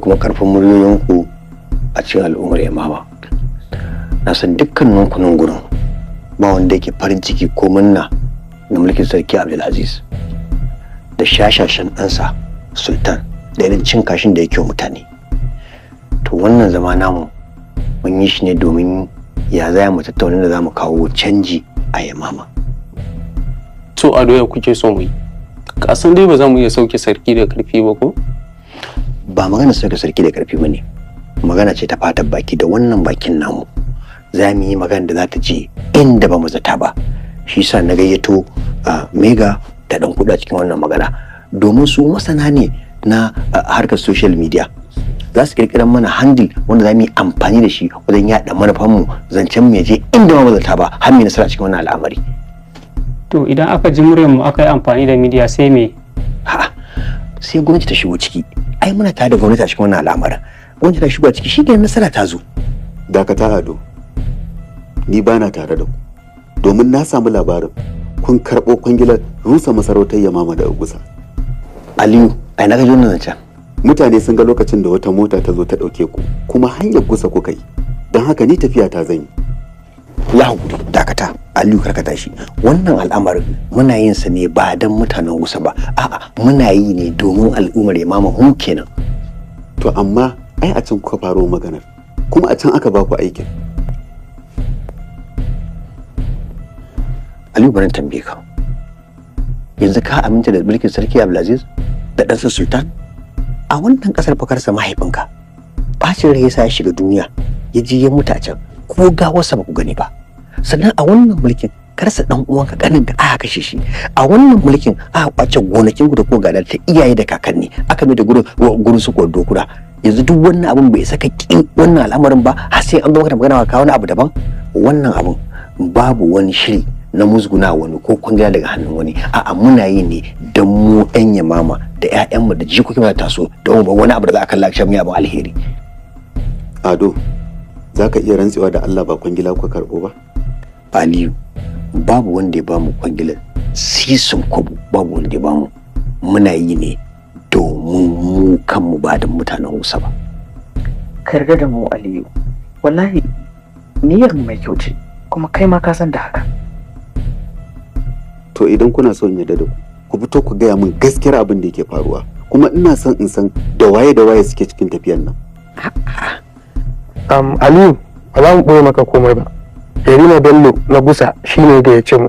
kuma karfin muryoyinku a cikin al'ummar Yamama. Na san dukkanin kunan gurin ba wanda yake farin ciki ko munna da mulkin sarki Abdulaziz da shashashan ɗansa Sultan da irin cin kashin da yake wa mutane. To wannan zama namu mun yi shi ne domin ya zaya mu tattauna da za mu kawo canji a Yamama. To Ado ya kuke so mu yi? Kasan dai ba za mu iya sauke sarki da karfi ba ko? Ba magana sauke sarki da karfi ba ne. Magana ce ta fatan baki da wannan bakin namu. Za mu yi magana da za ta je inda ba mu zata ba. Shi sa na gayyato Mega da ɗan kuɗa cikin wannan magana. Domin su masana ne na harkar social media. Za su kirkirar mana handle wanda za mu yi amfani da shi wajen yaɗa manufanmu, zancen mu ya je inda ba mu zata ba har mu nasara cikin wannan al'amari. To idan aka ji muryarmu aka yi amfani da media sai me? Sai gwamnati ta shigo ciki. Ai muna tare da gwamnati a cikin wannan al'amarin. Gwamnati ta shigo ciki shi ke nasara ta zo. Dakata Ado, ni ba na tare da ku. Domin na samu labarin kun karɓo kwangilar rusa masarautar Yamama da Ugusa. Aliyu, ai na ga wannan zancen. Mutane sun ga lokacin da wata mota ta zo ta ɗauke ku, kuma hanyar Gusa kuka yi. Don haka ni tafiya ta zan yi. Ya haƙuri, dakata, Aliyu karkata shi. Wannan al'amarin muna yin sa ne ba don mutanen Gusa ba, a'a muna yi ne domin al'ummar Yamama mu kenan. To amma ai a can kuka faro maganar, kuma a can aka ba ku aikin. Aliyu bari tambaye ka. Yanzu ka aminta da mulkin sarki Abdulaziz da ɗansa Sultan? A wannan ƙasar fakarsa mahaifinka. Bacin rai yasa ya shiga duniya, ya je ya mutu a can, ko gawarsa ba ku gani ba. Sannan a wannan mulkin karsa dan uwanka kanin ka aka kashe shi. A wannan mulkin aka kwace gonakin ku da ko gadar ta iyaye da kakanni, aka mai da gurin su ko dokura. Yanzu duk wannan abun bai saka kin wannan al'amarin ba, har sai an zo maka magana ka wani abu daban. Wannan abun babu wani shiri na musguna wani ko kwangila daga hannun wani. A'a muna yi ne don mu ɗan Yamama da 'ya'yanmu da jikokin da taso don ba wani abu da za a kalla shan miya ba alheri. Ado, za ka iya rantsewa da Allah ba kwangila ku karɓo ba? Aliyu, babu wanda ya bamu kwangilar sisin kwabo, babu wanda ya bamu. Muna yi ne domin mu kanmu ba da mutanen Musa ba. Karga da mu Aliyu, wallahi niyyar mai kyau ce, kuma kai ma ka san da haka. To idan kuna son yadda da ku fito ku gaya min gaskiyar abin da yake faruwa, kuma ina son in san da waye suke cikin tafiyan nan. Aliyu, ba za mu ɓoye maka komai ba. Yarima Bello na Gusa shine da ya ce mu.